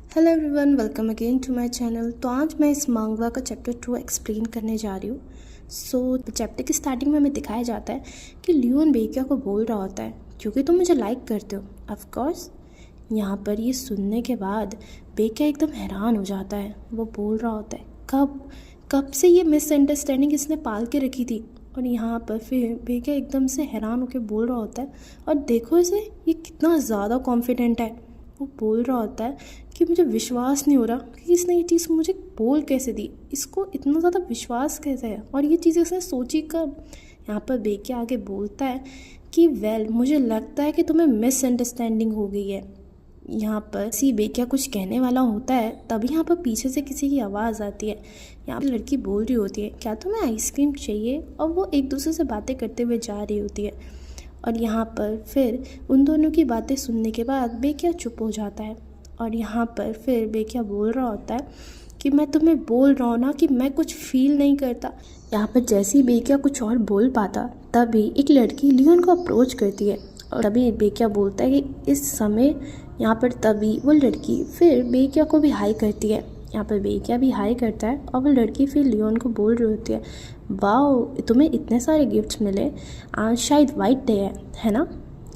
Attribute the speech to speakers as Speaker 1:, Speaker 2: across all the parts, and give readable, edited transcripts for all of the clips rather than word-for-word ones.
Speaker 1: Hello everyone, welcome again to my channel. तो आज मैं इस मांगवा का चैप्टर 2 एक्सप्लेन करने जा रही हूँ। चैप्टर की स्टार्टिंग में हमें दिखाया जाता है कि लियोन बेकिया को बोल रहा होता है क्योंकि तुम मुझे लाइक करते हो। ऑफ कोर्स यहाँ पर ये सुनने के बाद बेकिया एकदम हैरान हो जाता है। वो बोल रहा होता है कब से ये मिसअंडरस्टैंडिंग इसने पाल के रखी थी। और यहाँ पर फिर बेकिया एकदम से हैरान होकर बोल रहा होता है, और देखो इसे, ये कितना ज़्यादा कॉन्फिडेंट है। वो बोल रहा होता है कि मुझे विश्वास नहीं हो रहा कि इसने ये चीज़ मुझे बोल कैसे दी, इसको इतना ज़्यादा विश्वास कैसे है, और ये चीज़ इसने सोची कब। यहाँ पर बेकिया आगे बोलता है कि मुझे लगता है कि तुम्हें मिसअंडरस्टैंडिंग हो गई है। यहाँ पर सी बेकिया कुछ कहने वाला होता है, तभी यहाँ पर पीछे से किसी की आवाज़ आती है। यहाँ पर लड़की बोल रही होती है, क्या तुम्हें आइसक्रीम चाहिए, और वो एक दूसरे से बातें करते हुए जा रही होती है। और यहाँ पर फिर उन दोनों की बातें सुनने के बाद बेकिया चुप हो जाता है। और यहाँ पर फिर बेकिया बोल रहा होता है कि मैं तुम्हें बोल रहा हूँ ना कि मैं कुछ फील नहीं करता। यहाँ पर जैसे ही बेकिया कुछ और बोल पाता तभी एक लड़की लियोन को अप्रोच करती है, और तभी बेकिया बोलता है कि इस समय यहाँ पर तभी वो लड़की फिर बेकिया को भी हाई करती है। यहाँ पर बेकिया भी हाई करता है, और वो लड़की फिर लियोन को बोल रही होती है, वाओ तुम्हें इतने सारे गिफ्ट्स मिले, आज शायद वाइट डे है ना।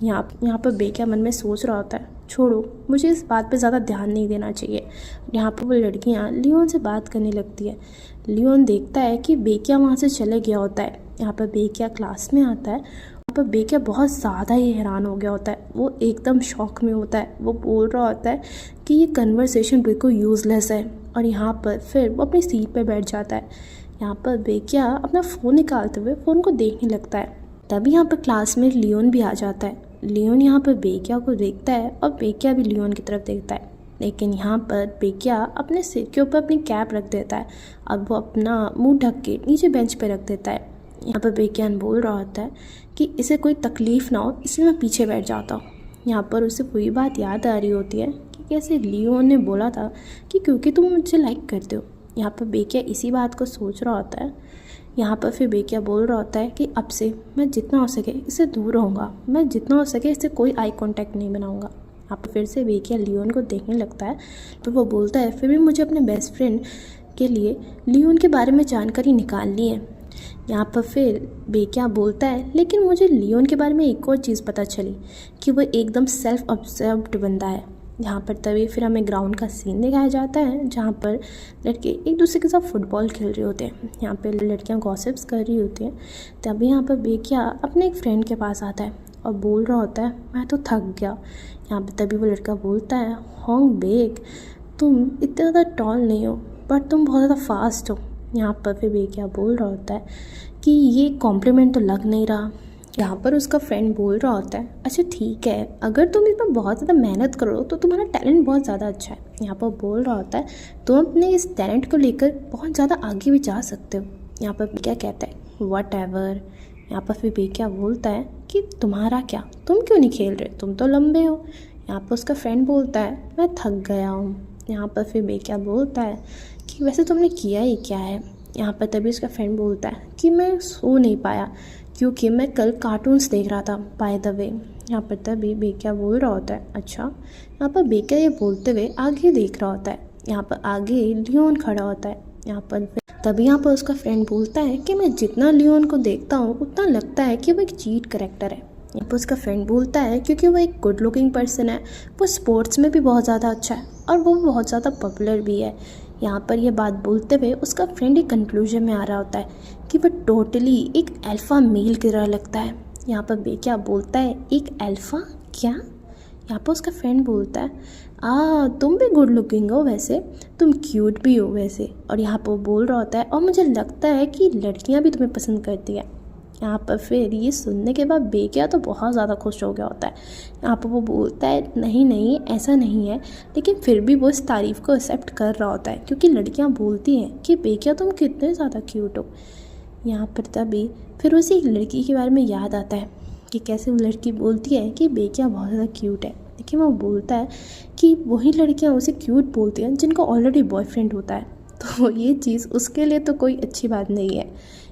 Speaker 1: यहाँ पर बेकिया मन में सोच रहा होता है, छोड़ो मुझे इस बात पे ज़्यादा ध्यान नहीं देना चाहिए। यहाँ पर वो लड़कियाँ लियोन से बात करने लगती है। लियोन देखता है कि बेकिया वहाँ से चले गया होता है। यहाँ पर बेकिया क्लास में आता है। यहाँ पर बेकिया बहुत ज़्यादा ही हैरान हो गया होता है, वो एकदम शॉक में होता है। वो बोल रहा होता है कि ये कन्वर्सेशन बिल्कुल यूज़लेस है, और यहाँ पर फिर वो अपनी सीट पर बैठ जाता है। यहाँ पर बेकिया अपना फ़ोन निकालते हुए फ़ोन को देखने लगता है। तभी यहाँ पर क्लास में लियोन भी आ जाता है। लियोन यहाँ पर बेकिया को देखता है, और बेकिया भी लियोन की तरफ देखता है। लेकिन यहाँ पर बेकिया अपने सिर के ऊपर अपनी कैप रख देता है। अब वो अपना मुंह ढक के नीचे बेंच पे रख देता है। यहाँ पर बेकिया बोल रहा होता है कि इसे कोई तकलीफ़ ना हो, इसलिए मैं पीछे बैठ जाता हूँ। यहाँ पर उसे वही बात याद आ रही होती है कि कैसे लियोन ने बोला था कि क्योंकि तुम मुझे लाइक करते हो। यहाँ पर बेकिया इसी बात को सोच रहा होता है। यहाँ पर फिर बेकिया बोल रहा होता है कि अब से मैं जितना हो सके इससे दूर रहूँगा, मैं जितना हो सके इससे कोई आई कांटेक्ट नहीं बनाऊँगा। यहाँ पर फिर से बेकिया लियोन को देखने लगता है। तो वो बोलता है, फिर भी मुझे अपने बेस्ट फ्रेंड के लिए लियोन के बारे में जानकारी निकालनी है। यहाँ पर फिर बेकिया बोलता है, लेकिन मुझे लियोन के बारे में एक और चीज़ पता चली कि वो एकदम सेल्फ ऑब्जर्व्ड बंदा है। यहाँ पर तभी फिर हमें ग्राउंड का सीन दिखाया जाता है, जहाँ पर लड़के एक दूसरे के साथ फुटबॉल खेल रहे होते हैं। यहाँ पर लड़कियाँ गॉसिप्स कर रही होती हैं। तभी यहाँ पर बेकिया अपने एक फ्रेंड के पास आता है और बोल रहा होता है, मैं तो थक गया। यहाँ पर तभी वो लड़का बोलता है, होंग बेक तुम इतना ज़्यादा टॉल नहीं हो, बट तुम बहुत ज़्यादा फास्ट हो। यहाँ पर फिर बेकिया बोल रहा होता है कि ये कॉम्प्लीमेंट तो लग नहीं रहा। यहाँ पर उसका फ्रेंड बोल रहा होता है, अच्छा ठीक है, अगर तुम इसमें बहुत ज़्यादा मेहनत करो तो तुम्हारा टैलेंट बहुत ज़्यादा अच्छा है। यहाँ पर बोल रहा होता है, तुम अपने इस टैलेंट को लेकर बहुत ज़्यादा आगे भी जा सकते हो। यहाँ पर बेकिया कहता है वट एवर। यहाँ पर फिर बेकिया बोलता है कि तुम्हारा क्या, तुम क्यों नहीं खेल रहे, तुम तो लंबे हो। यहाँ पर उसका फ्रेंड बोलता है, मैं थक गया हूँ। यहाँ पर फिर बेकिया बोलता है कि वैसे तुमने किया ही क्या है। यहाँ पर तभी उसका फ्रेंड बोलता है कि मैं सो नहीं पाया क्योंकि मैं कल कार्टून्स देख रहा था, बाय द वे। यहाँ पर तभी बेकिया बोल रहा होता है, अच्छा। यहाँ पर बेकिया ये बोलते हुए आगे देख रहा होता है। यहाँ पर आगे लियोन खड़ा होता है। यहाँ पर तभी यहाँ पर उसका फ्रेंड बोलता है कि मैं जितना लियोन को देखता हूँ उतना लगता है कि वो एक चीट करेक्टर है। यहाँ पर उसका फ्रेंड बोलता है क्योंकि वो एक गुड लुकिंग पर्सन है, वो स्पोर्ट्स में भी बहुत ज़्यादा अच्छा है, और वो बहुत ज़्यादा पॉपुलर भी है। यहाँ पर ये बात बोलते हुए उसका फ्रेंड एक कंक्लूजन में आ रहा होता है कि वह टोटली एक अल्फ़ा मेल की तरह लगता है। यहाँ पर बेकिया बोलता है, एक अल्फ़ा क्या। यहाँ पर उसका फ्रेंड बोलता है, तुम भी गुड लुकिंग हो वैसे, तुम क्यूट भी हो वैसे। और यहाँ पर वो बोल रहा होता है, और मुझे लगता है कि लड़कियाँ भी तुम्हें पसंद करती है। यहाँ पर फिर ये सुनने के बाद बेकिया तो बहुत ज़्यादा खुश हो गया होता है। यहाँ पर वो बोलता है, नहीं नहीं ऐसा नहीं है, लेकिन फिर भी वो इस तारीफ़ को एक्सेप्ट कर रहा होता है क्योंकि लड़कियाँ बोलती हैं कि बेकिया तुम कितने ज़्यादा क्यूट हो। यहाँ पर तभी फिर उसे एक लड़की के बारे में याद आता है कि कैसे वो लड़की बोलती है कि बेकिया बहुत ज़्यादा क्यूट है, लेकिन वो बोलता है कि वही लड़कियाँ उसे क्यूट बोलती हैं जिनको ऑलरेडी बॉयफ्रेंड होता है, तो ये चीज़ उसके लिए तो कोई अच्छी बात नहीं है।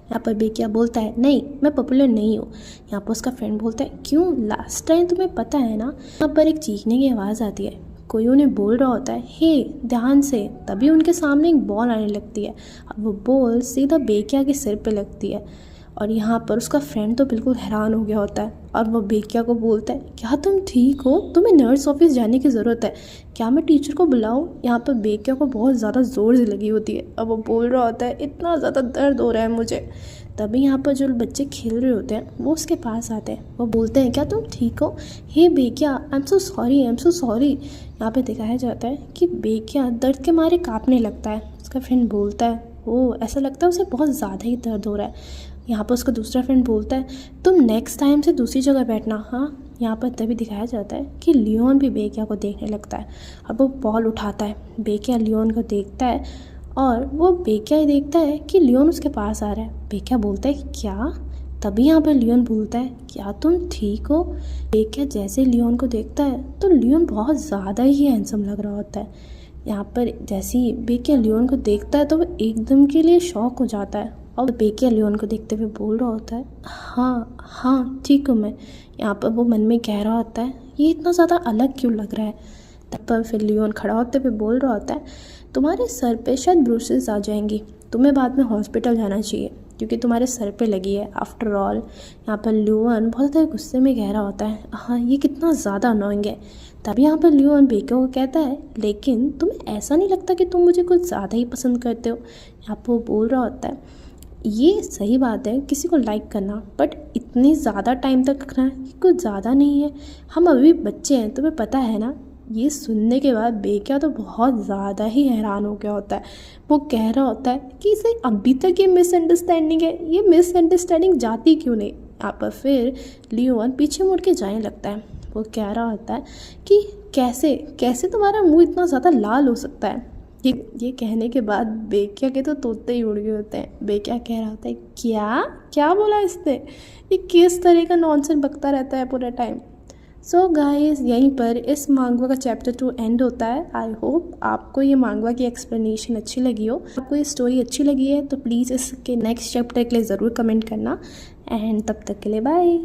Speaker 1: यहाँ पर बेकिया बोलता है, नहीं मैं पॉपुलर नहीं हूँ। यहाँ पर उसका फ्रेंड बोलता है, क्यों, लास्ट टाइम तुम्हें पता है ना। यहाँ पर एक चीखने की आवाज़ आती है, कोई उन्हें बोल रहा होता है हे ध्यान से, तभी उनके सामने एक बॉल आने लगती है। अब वो बॉल सीधा बेकिया के सिर पे लगती है और यहाँ पर उसका फ्रेंड तो बिल्कुल हैरान हो गया होता है और वो बेकिया को बोलता है क्या तुम ठीक हो, तुम्हें नर्स ऑफिस जाने की ज़रूरत है, क्या मैं टीचर को बुलाऊं? यहाँ पर बेकिया को बहुत ज़्यादा ज़ोर से लगी होती है। अब वो बोल रहा होता है इतना ज़्यादा दर्द हो रहा है मुझे। तभी यहाँ पर जो बच्चे खेल रहे होते हैं वो उसके पास आते हैं, वो बोलते हैं क्या तुम ठीक हो? हे बेकिया I am so sorry, I am so sorry. यहाँ पे दिखाया जाता है कि बेकिया दर्द के मारे काँपने लगता है। उसका फ्रेंड बोलता है ओह ऐसा लगता है उसे बहुत ज़्यादा ही दर्द हो रहा है। यहाँ पर उसका दूसरा फ्रेंड बोलता है तुम नेक्स्ट टाइम से दूसरी जगह बैठना। हाँ, यहाँ पर तभी दिखाया जाता है कि लियोन भी बेकिया को देखने लगता है और वो बॉल उठाता है। बेकिया लियोन को देखता है और वो बेकिया ही देखता है कि लियोन उसके पास आ रहा है। बेकिया बोलता है क्या? तभी यहाँ पर लियोन बोलता है क्या तुम ठीक हो? बेकिया जैसे लियोन को देखता है तो लियोन बहुत ज़्यादा ही हैंडसम लग रहा होता है। यहाँ पर जैसे ही बेकिया लियोन को देखता है तो वो एकदम के लिए शॉक हो जाता है और बेकिया लियोन को देखते हुए बोल रहा होता है हाँ हाँ ठीक हूँ मैं। यहाँ पर वो मन में कह रहा होता है ये इतना ज़्यादा अलग क्यों लग रहा है। तब पर फिर लियोन खड़ा होते हुए बोल रहा होता है तुम्हारे सर पे शायद ब्रूसेस आ जाएंगी, तुम्हें बाद में हॉस्पिटल जाना चाहिए क्योंकि तुम्हारे सर पे लगी है। आफ्टर ऑल यहाँ पर लियोन बहुत ज़्यादा गुस्से में कह रहा होता है हाँ ये कितना ज़्यादा अनोइंग है। तभी यहाँ पर लियोन बेकिया को कहता है लेकिन तुम्हें ऐसा नहीं लगता कि तुम मुझे कुछ ज़्यादा ही पसंद करते हो? यहाँ पर वो बोल रहा होता है ये सही बात है किसी को लाइक करना, बट इतनी ज़्यादा टाइम तक रखना ये कुछ ज़्यादा नहीं है, हम अभी बच्चे हैं तुम्हें पता है ना। ये सुनने के बाद बेकिया तो बहुत ज़्यादा ही हैरान हो गया होता है। वो कह रहा होता है कि इसे अभी तक ये मिसअंडरस्टैंडिंग है, ये मिसअंडरस्टैंडिंग जाती क्यों नहीं। यहाँ पर फिर लियोन पीछे मुड़ के जाने लगता है। वो कह रहा होता है कि कैसे कैसे तुम्हारा मुंह इतना ज़्यादा लाल हो सकता है। ये कहने के बाद बेकिया के तो तोते ही उड़ गए होते हैं। बेकिया कह रहा होता है क्या क्या बोला इसने, ये किस तरह का नॉनसेंस बकता रहता है पूरा टाइम। सो गाइस यहीं पर इस मांगवा का चैप्टर 2 एंड होता है। आई होप आपको ये मांगवा की एक्सप्लेनेशन अच्छी लगी हो। आपको ये स्टोरी अच्छी लगी है तो प्लीज़ इसके नेक्स्ट चैप्टर के लिए ज़रूर कमेंट करना। एंड तब तक के लिए बाय।